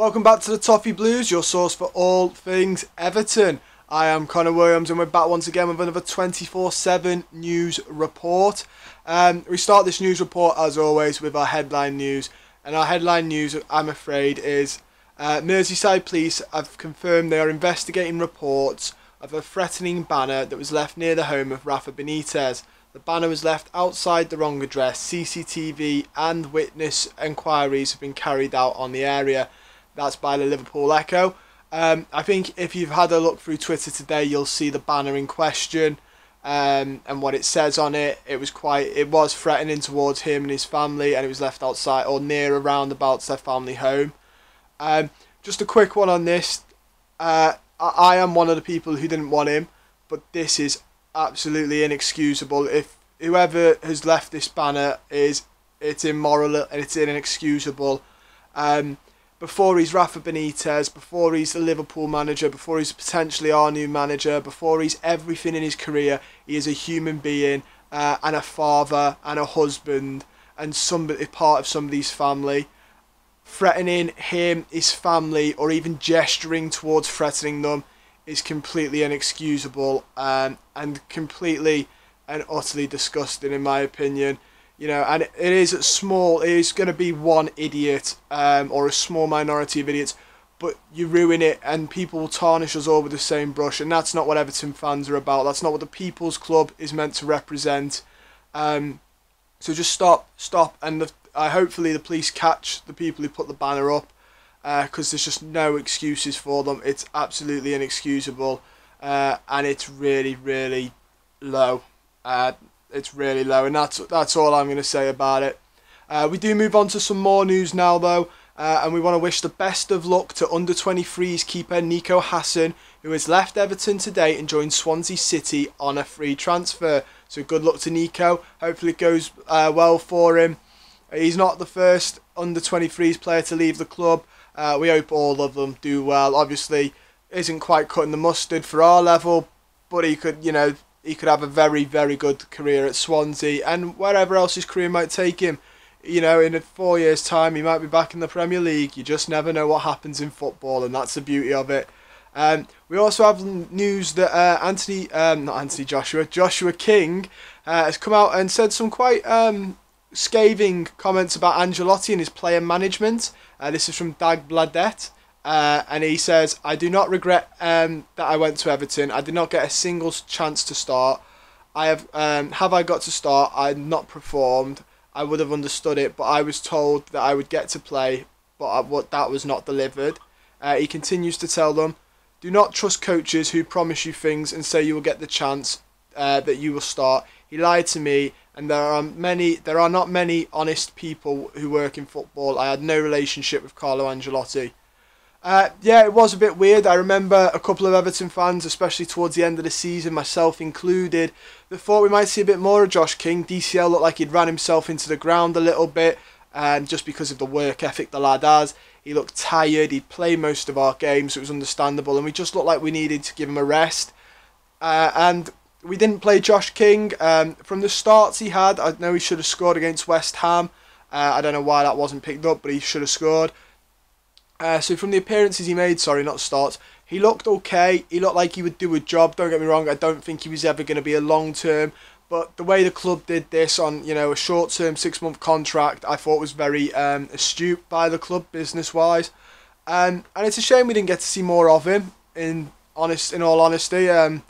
Welcome back to the Toffee Blues, your source for all things Everton. I am Connor Williams and we're back once again with another 24/7 news report. We start this news report as always with our headline news. And our headline news, I'm afraid, is Merseyside police have confirmed they are investigating reports of a threatening banner that was left near the home of Rafa Benitez. The banner was left outside the wrong address. CCTV and witness enquiries have been carried out on the area. That's by the Liverpool Echo. I think if you've had a look through Twitter today, you'll see the banner in question and what it says on it. It was threatening towards him and his family, and it was left outside or near around about their family home. Just a quick one on this. I am one of the people who didn't want him, but this is absolutely inexcusable. If whoever has left this banner it's immoral and it's inexcusable. Before he's Rafa Benitez, before he's the Liverpool manager, before he's potentially our new manager, before he's everything in his career, he is a human being and a father and a husband and part of somebody's family. Threatening him, his family, or even gesturing towards threatening them is completely inexcusable and completely and utterly disgusting in my opinion. You know, and it is going to be one idiot or a small minority of idiots, but you ruin it and people will tarnish us all with the same brush, and that's not what Everton fans are about. That's not what the People's Club is meant to represent. So just stop, and hopefully the police catch the people who put the banner up, because there's just no excuses for them. It's absolutely inexcusable, and it's really, really low. It's really low, and that's all I'm going to say about it. We do move on to some more news now though, and we want to wish the best of luck to under-23s keeper Nico Hassan, who has left Everton today and joined Swansea City on a free transfer. So good luck to Nico, hopefully it goes well for him. He's not the first under-23s player to leave the club. We hope all of them do well. Obviously isn't quite cutting the mustard for our level, but he could have a very, very good career at Swansea and wherever else his career might take him. You know, in 4 years' time, he might be back in the Premier League. You just never know what happens in football, and that's the beauty of it. We also have news that Joshua King has come out and said some quite scathing comments about Ancelotti and his player management. This is from Dag Bladet. And he says, I do not regret that I went to Everton. I did not get a single chance to start. Have I got to start? I had not performed. I would have understood it, but I was told that I would get to play, but that was not delivered. He continues to tell them, do not trust coaches who promise you things and say you will get the chance that you will start. He lied to me, and there are not many honest people who work in football. I had no relationship with Carlo Ancelotti. Yeah, it was a bit weird. I remember a couple of Everton fans, especially towards the end of the season, myself included, that thought we might see a bit more of Josh King. DCL looked like he'd ran himself into the ground a little bit, and just because of the work ethic the lad has. He looked tired, he'd played most of our games, so it was understandable, and we just looked like we needed to give him a rest. And we didn't play Josh King. From the starts he had, I know he should have scored against West Ham. I don't know why that wasn't picked up, but he should have scored. So from the appearances he made, not starts, he looked okay. He looked like he would do a job. Don't get me wrong, I don't think he was ever going to be a long-term. But the way the club did this on, a short-term 6-month contract, I thought was very astute by the club, business-wise. And it's a shame we didn't get to see more of him, in all honesty. It'd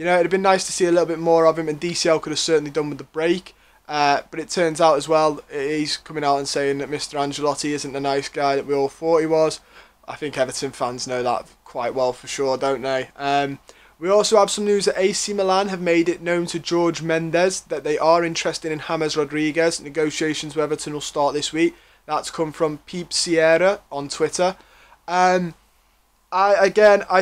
have been nice to see a little bit more of him, and DCL could have certainly done with the break. But it turns out as well, he's coming out and saying that Mr. Ancelotti isn't the nice guy that we all thought he was. I think Everton fans know that quite well for sure, don't they? We also have some news that AC Milan have made it known to George Mendes that they are interested in James Rodriguez. Negotiations with Everton will start this week. That's come from Peep Sierra on Twitter. I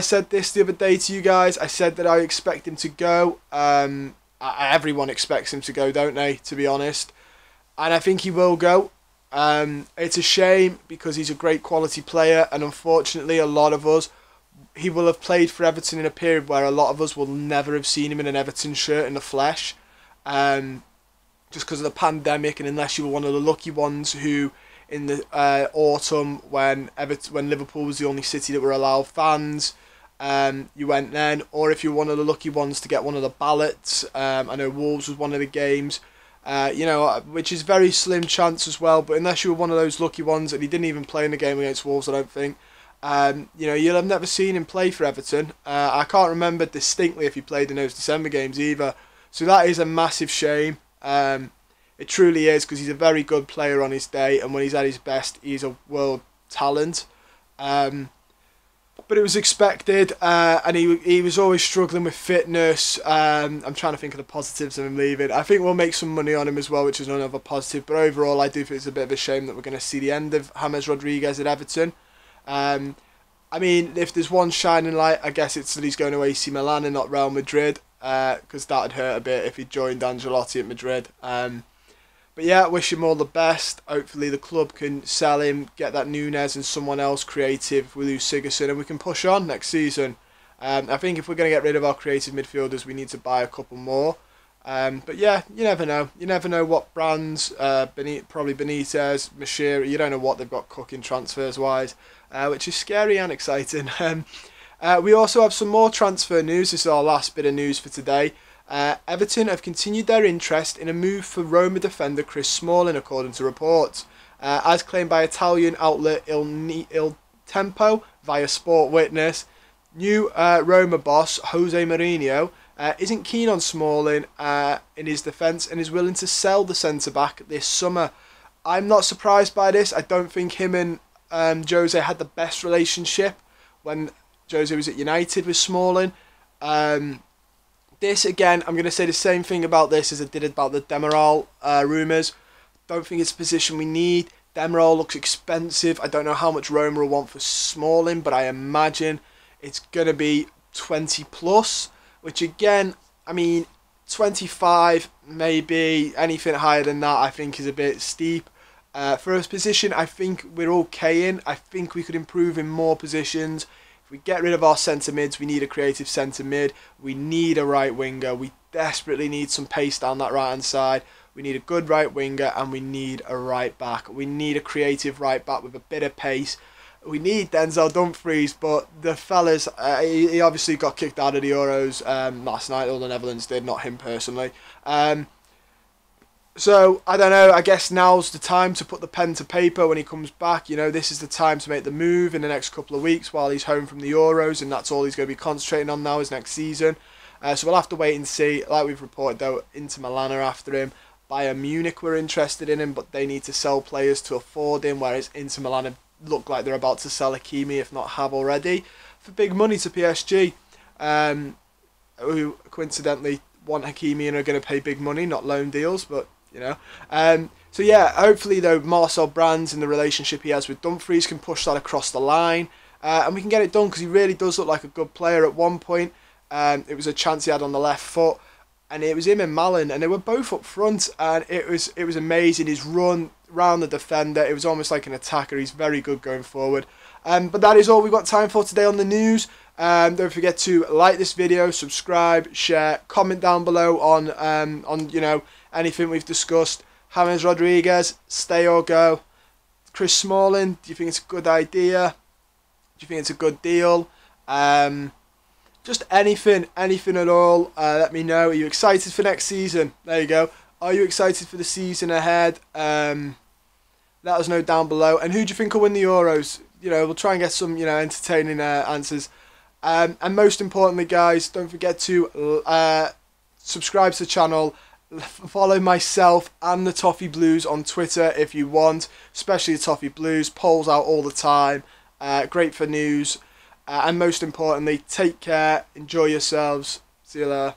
said this the other day to you guys. I said that I expect him to go. Everyone expects him to go, don't they, to be honest? And I think he will go. It's a shame because he's a great quality player, and unfortunately a lot of us, he will have played for Everton in a period where a lot of us will never have seen him in an Everton shirt in the flesh, just because of the pandemic, and unless you were one of the lucky ones who in the autumn when Liverpool was the only city that were allowed fans. You went then, or if you're one of the lucky ones to get one of the ballots. I know Wolves was one of the games, which is very slim chance as well. But unless you were one of those lucky ones, and he didn't even play in the game against Wolves, I don't think. You'll have never seen him play for Everton. I can't remember distinctly if he played in those December games either. So that is a massive shame. It truly is, because he's a very good player on his day, and when he's at his best, he's a world talent. But it was expected, and he was always struggling with fitness. I'm trying to think of the positives of him leaving. I think we'll make some money on him as well, which is another positive. But overall, I do think it's a bit of a shame that we're going to see the end of James Rodriguez at Everton. I mean, if there's one shining light, I guess it's that he's going to AC Milan and not Real Madrid, because that would hurt a bit if he joined Ancelotti at Madrid. But yeah, wish him all the best. Hopefully the club can sell him, get that Núñez and someone else creative. We lose Sigurdsson and we can push on next season. I think if we're going to get rid of our creative midfielders, we need to buy a couple more. But yeah, you never know. You never know what brands, probably Benitez, Mashira, you don't know what they've got cooking transfers-wise, which is scary and exciting. We also have some more transfer news. This is our last bit of news for today. Everton have continued their interest in a move for Roma defender Chris Smalling, according to reports. As claimed by Italian outlet Il Tempo via Sport Witness, new Roma boss Jose Mourinho isn't keen on Smalling in his defence and is willing to sell the centre-back this summer. I'm not surprised by this. I don't think him and Jose had the best relationship when Jose was at United with Smalling. This, again, I'm going to say the same thing about this as I did about the Demiral rumours. Don't think it's a position we need. Demiral looks expensive. I don't know how much Roma will want for Smalling, but I imagine it's going to be 20 plus, which again, I mean, 25, maybe anything higher than that, I think is a bit steep. For a position I think we're okay in. I think we could improve in more positions. If we get rid of our centre mids, we need a creative centre mid. We need a right winger. We desperately need some pace down that right hand side. We need a good right winger and we need a right back. We need a creative right back with a bit of pace. We need Denzel Dumfries, but the fellas, he obviously got kicked out of the Euros last night. All the Netherlands did, not him personally. So, I don't know, I guess now's the time to put the pen to paper when he comes back. You know, this is the time to make the move in the next couple of weeks while he's home from the Euros, and that's all he's going to be concentrating on now is next season. So we'll have to wait and see. Like we've reported, though, Inter Milan are after him. Bayern Munich were interested in him, but they need to sell players to afford him, whereas Inter Milan have look like they're about to sell Hakimi, if not have already, for big money to PSG, who coincidentally want Hakimi and are going to pay big money, not loan deals, but you know. So yeah, hopefully though Marcel Brands and the relationship he has with Dumfries can push that across the line, and we can get it done, because he really does look like a good player. At one point, it was a chance he had on the left foot, and it was him and Malin, and they were both up front, and it was amazing. His run round the defender, it was almost like an attacker. He's very good going forward. But that is all we've got time for today on the news. Don't forget to like this video, subscribe, share, comment down below on you know, anything we've discussed. James Rodriguez, stay or go. Chris Smalling, do you think it's a good idea? Do you think it's a good deal? Just anything at all. Let me know. Are you excited for next season? There you go. Are you excited for the season ahead? Let us know down below. And who do you think will win the Euros? You know, we'll try and get some, you know, entertaining answers. And most importantly, guys, don't forget to subscribe to the channel. Follow myself and the Toffee Blues on Twitter if you want, especially the Toffee Blues. Polls out all the time. Great for news. And most importantly, take care. Enjoy yourselves. See you later.